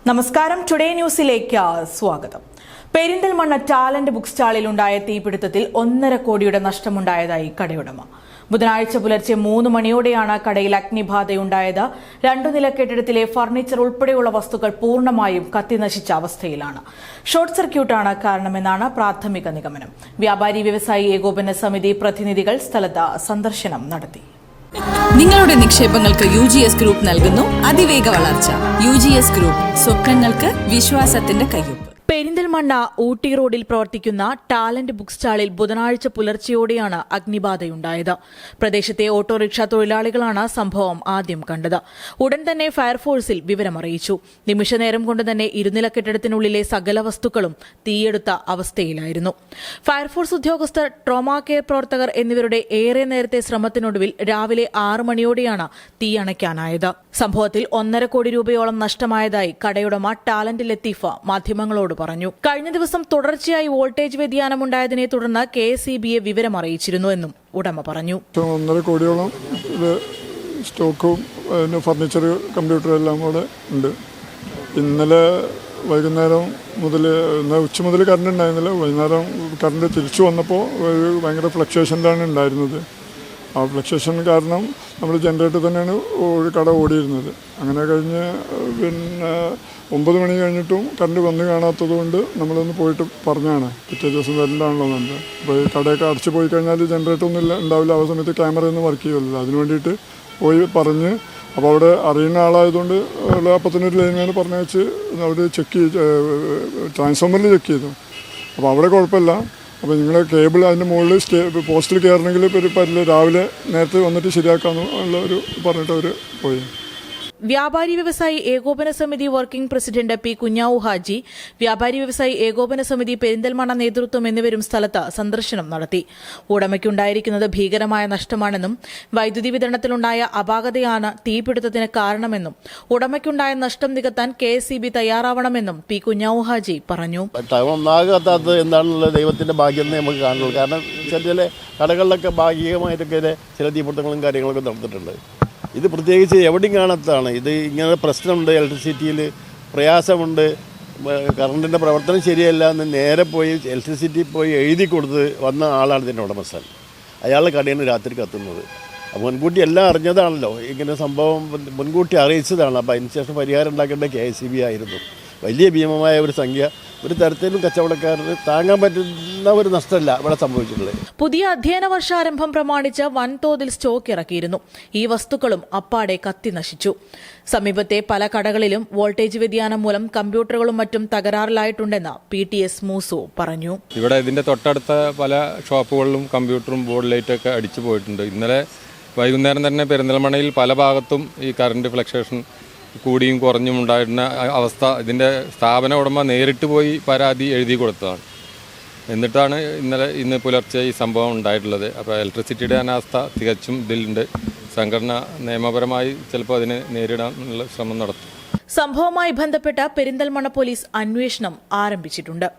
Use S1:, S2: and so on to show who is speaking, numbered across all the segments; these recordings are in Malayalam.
S1: നമസ്കാരം, ടുഡേ ന്യൂസിലേക്ക് സ്വാഗതം. പെരിന്തൽമണ്ണ ടാലന്റ് ബുക്ക് സ്റ്റാളിൽ ഉണ്ടായ തീപിടുത്തത്തിൽ 1.5 കോടിയുടെ നഷ്ടമുണ്ടായതായി കടയുടമ. ബുധനാഴ്ച പുലർച്ചെ 3 മണിയോടെയാണ് കടയിൽ അഗ്നിബാധയുണ്ടായത്. 2 നില കെട്ടിടത്തിലെ ഫർണിച്ചർ ഉൾപ്പെടെയുള്ള വസ്തുക്കൾ പൂർണ്ണമായും കത്തിനശിച്ച അവസ്ഥയിലാണ്. ഷോർട്ട് സർക്യൂട്ടാണ് കാരണമെന്നാണ് പ്രാഥമിക നിഗമനം. വ്യാപാരി വ്യവസായി ഏകോപന സമിതി പ്രതിനിധികൾ സ്ഥലത്ത് സന്ദർശനം നടത്തി.
S2: നിങ്ങളുടെ നിക്ഷേപങ്ങൾക്ക് UGS ഗ്രൂപ്പ് നൽകുന്നു അതിവേഗ വളർച്ച. UGS ഗ്രൂപ്പ്, സ്വപ്നങ്ങൾക്ക് വിശ്വാസത്തിന്റെ കയ്യൊപ്പ്.
S1: പെരിന്തൽമണ്ണ ഊട്ടി റോഡിൽ പ്രവർത്തിക്കുന്ന ടാലന്റ് ബുക്ക് സ്റ്റാളിൽ ബുധനാഴ്ച പുലർച്ചെയോടെയാണ് അഗ്നിബാധയുണ്ടായത്. പ്രദേശത്തെ ഓട്ടോറിക്ഷ തൊഴിലാളികളാണ് സംഭവം ആദ്യം കണ്ടത്. ഉടൻ തന്നെ ഫയർഫോഴ്സിൽ വിവരമറിയിച്ചു. നിമിഷനേരം കൊണ്ട് തന്നെ 2 നില കെട്ടിടത്തിനുള്ളിലെ സകല വസ്തുക്കളും തീയെടുത്ത അവസ്ഥയിലായിരുന്നു. ഫയർഫോഴ്സ് ഉദ്യോഗസ്ഥർ, ട്രോമാ കെയർ പ്രവർത്തകർ എന്നിവരുടെ ഏറെ നേരത്തെ ശ്രമത്തിനൊടുവിൽ രാവിലെ 6 മണിയോടെയാണ് തീ അണയ്ക്കാനായത്. സംഭവത്തിൽ 1.5 കോടി രൂപയോളം നഷ്ടമായതായി കടയുടമ ടാലന്റ് ലത്തീഫ മാധ്യമങ്ങളോട് പറഞ്ഞു. കഴിഞ്ഞ ദിവസം തുടർച്ചയായി വോൾട്ടേജ് വ്യതിയാനമുണ്ടായതിനെ തുടർന്ന് KSEBയെ വിവരം അറിയിച്ചിരുന്നു എന്നും ഉടമ പറഞ്ഞു.
S3: 1.5 കോടിയോളം സ്റ്റോക്കും ഫർണിച്ചർ കമ്പ്യൂട്ടർ എല്ലാം കൂടെ ഉണ്ട്. ഇന്നലെ വൈകുന്നേരം മുതൽ ഉച്ച മുതൽ കറണ്ട് ഉണ്ടായിരുന്നില്ല. വൈകുന്നേരം കറണ്ട് തിരിച്ചു വന്നപ്പോൾ ഭയങ്കര ഫ്ലക്ച്വേഷനിലാണ് ഉണ്ടായിരുന്നത്. ആ ഫ്ലക്ച്വേഷൻ കാരണം നമ്മൾ ജനറേറ്റർ തന്നെയാണ് കട ഓടിയിരുന്നത്. അങ്ങനെ കഴിഞ്ഞ് പിന്നെ 9 മണി കഴിഞ്ഞിട്ടും കറണ്ട് വന്ന് കാണാത്തത് കൊണ്ട് നമ്മളൊന്ന് പോയിട്ട് പറഞ്ഞാണ് പിറ്റേ ദിവസം വരണ്ടാണല്ലോ എന്ന്. അപ്പോൾ ഈ കടയൊക്കെ അടച്ചു പോയി കഴിഞ്ഞാൽ ജനറേറ്റർ ഒന്നും ഉണ്ടാവില്ല. ആ സമയത്ത് ക്യാമറയൊന്നും വർക്ക് ചെയ്യുമല്ലോ. അതിന് വേണ്ടിയിട്ട് പോയി പറഞ്ഞ്, അപ്പോൾ അവിടെ അറിയുന്ന ആളായതുകൊണ്ട് അപ്പം തന്നെ ഒരു ലൈൻമാൻ പറഞ്ഞു വെച്ച് അവർ ചെക്ക് ട്രാൻസ്ഫോമറിൽ ചെക്ക് ചെയ്തു. അപ്പോൾ അവിടെ കുഴപ്പമില്ല. അപ്പോൾ നിങ്ങൾ കേബിൾ അതിൻ്റെ മുകളിൽ പോസ്റ്റിൽ കയറണമെങ്കിൽ പരില്ല രാവിലെ നേരത്തെ വന്നിട്ട് ശരിയാക്കാമെന്നുള്ള ഒരു പറഞ്ഞിട്ട് അവർ പോയി.
S1: വ്യാപാരി വ്യവസായി ഏകോപന സമിതി working president P. Kunhavu Haji, വ്യാപാരി വ്യവസായി ഏകോപന സമിതി പെരിന്തൽമണ്ണ നേതൃത്വം എന്നിവരും സ്ഥലത്ത് സന്ദർശനം നടത്തി. ഉടമയ്ക്കുണ്ടായിരിക്കുന്നത് ഭീകരമായ നഷ്ടമാണെന്നും വൈദ്യുതി വിതരണത്തിലുണ്ടായ അപാകതയാണ് തീപിടുത്തത്തിന് കാരണമെന്നും ഉടമയ്ക്കുണ്ടായ നഷ്ടം നികത്താൻ KSEB തയ്യാറാവണമെന്നും P. കുഞ്ഞാവു ഹാജി പറഞ്ഞു.
S4: ഒന്നാകാത്തത് എന്താണുള്ളത് ദൈവത്തിന്റെ ഭാഗ്യം നമുക്ക് കാണുള്ളൂ. കാരണം ചില കടകളിലൊക്കെ ഭാഗികമായിട്ടൊക്കെ ചില തീപിടുത്തങ്ങളും കാര്യങ്ങളൊക്കെ നടന്നിട്ടുണ്ട്. ഇത് പ്രത്യേകിച്ച് എവിടെയും കാണാത്തതാണ്. ഇത് ഇങ്ങനെ പ്രശ്നമുണ്ട്, ഇലക്ട്രിസിറ്റിയിൽ പ്രയാസമുണ്ട്, കറണ്ടിൻ്റെ പ്രവർത്തനം ശരിയല്ല എന്ന് നേരെ പോയി ഇലക്ട്രിസിറ്റി പോയി എഴുതി കൊടുത്ത് വന്ന ആളാണ് ഇതിൻ്റെ ഉടമസ്ഥൻ. അയാളുടെ കടയിൽ നിന്ന് രാത്രി കത്തുന്നത്. മുൻകൂട്ടി എല്ലാം അറിഞ്ഞതാണല്ലോ, ഇങ്ങനെ സംഭവം മുൻകൂട്ടി അറിയിച്ചതാണ്. അപ്പോൾ അതിനുശേഷം പരിഹാരം ഉണ്ടാക്കേണ്ട KSEB ആയിരുന്നു. വലിയ ഭീമമായ ഒരു സംഖ്യ ഒരു തരത്തിലും കച്ചവടക്കാരന് താങ്ങാൻ പറ്റുന്ന ഒരു നഷ്ടമല്ല ഇവിടെ സംഭവിച്ചിട്ടുള്ളത്.
S1: പുതിയ അധ്യയന വർഷാരംഭം പ്രമാണിച്ച് വൻതോതിൽ സ്റ്റോക്ക് ഇറക്കിയിരുന്നു. ഈ വസ്തുക്കളും അപ്പാടെ കത്തി നശിച്ചു. സമീപത്തെ പല കടകളിലും വോൾട്ടേജ് വ്യതിയാനം മൂലം കമ്പ്യൂട്ടറുകളും മറ്റും തകരാറിലായിട്ടുണ്ടെന്ന് PTS മൂസു പറഞ്ഞു.
S5: ഇവിടെ ഇതിന്റെ തൊട്ടടുത്ത പല ഷോപ്പുകളിലും കമ്പ്യൂട്ടറും ബോർഡ് ലൈറ്റൊക്കെ അടിച്ചു പോയിട്ടുണ്ട്. ഇന്നലെ വൈകുന്നേരം തന്നെ പെരിന്തൽമണ്ണയിൽ പല ഭാഗത്തും ഈ കറണ്ട് ഫ്ലക്ച്വേഷൻ കൂടിയും കുറഞ്ഞും ഉണ്ടായിരുന്ന അവസ്ഥ ഇതിൻ്റെ സ്ഥാപന ഉടമ നേരിട്ട് പോയി പരാതി എഴുതി കൊടുത്തതാണ്. എന്നിട്ടാണ് ഇന്ന് പുലർച്ചെ ഈ സംഭവം ഉണ്ടായിട്ടുള്ളത്. അപ്പോൾ ഇലക്ട്രിസിറ്റിയുടെ അനാസ്ഥ തികച്ചും ഇതിലുണ്ട്. സംഘടന നിയമപരമായി ചിലപ്പോൾ അതിനെ നേരിടാനുള്ള ശ്രമം നടത്തും.
S1: സംഭവവുമായി ബന്ധപ്പെട്ട പെരിന്തൽമണ്ണ പോലീസ് അന്വേഷണം ആരംഭിച്ചിട്ടുണ്ട്.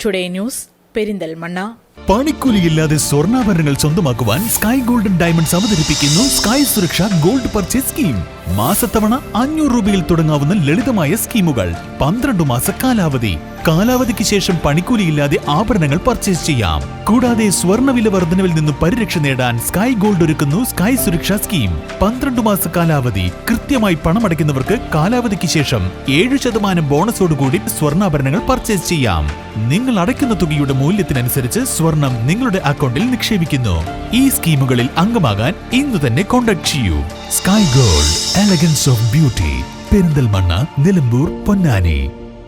S1: Today news, Perinthalmanna.
S6: പണിക്കൂലിയില്ലാതെ സ്വർണ്ണാഭരണങ്ങൾ സ്വന്തമാക്കുവാൻ സ്കൈ ഗോൾഡൻ ഡയമണ്ട്സ് അവതരിപ്പിക്കുന്നു സ്കൈ സുരക്ഷ ഗോൾഡ് പർച്ചേസ് സ്കീം. മാസത്തവണ 500 രൂപയിൽ തുടങ്ങാവുന്ന ലളിതമായ സ്കീമുകൾ. 12 മാസ കാലാവധി. കാലാവധിക്ക് ശേഷം പണിക്കൂലിയില്ലാതെ ആഭരണങ്ങൾ പർച്ചേസ് ചെയ്യാം. കൂടാതെ സ്വർണ്ണവില വർധനവിൽ നിന്ന് പരിരക്ഷ നേടാൻ സ്കൈ ഗോൾഡ് ഒരുക്കുന്നു സ്കൈ സുരക്ഷ സ്കീം. 12 മാസ കാലാവധി. കൃത്യമായി പണമടയ്ക്കുന്നവർക്ക് കാലാവധിക്ക് ശേഷം 7% ബോണസോടുകൂടി സ്വർണ്ണാഭരണങ്ങൾ പർച്ചേസ് ചെയ്യാം. നിങ്ങൾ അടയ്ക്കുന്ന തുകയുടെ മൂല്യത്തിനനുസരിച്ച് സ്വർണം നിങ്ങളുടെ അക്കൗണ്ടിൽ നിക്ഷേപിക്കുന്നു. ഈ സ്കീമുകളിൽ അംഗമാകാൻ ഇന്ന് തന്നെ കോൺടാക്ട് ചെയ്യൂ. Sky gold, elegance of beauty, Perinthalmanna, Nilambur, Ponnani.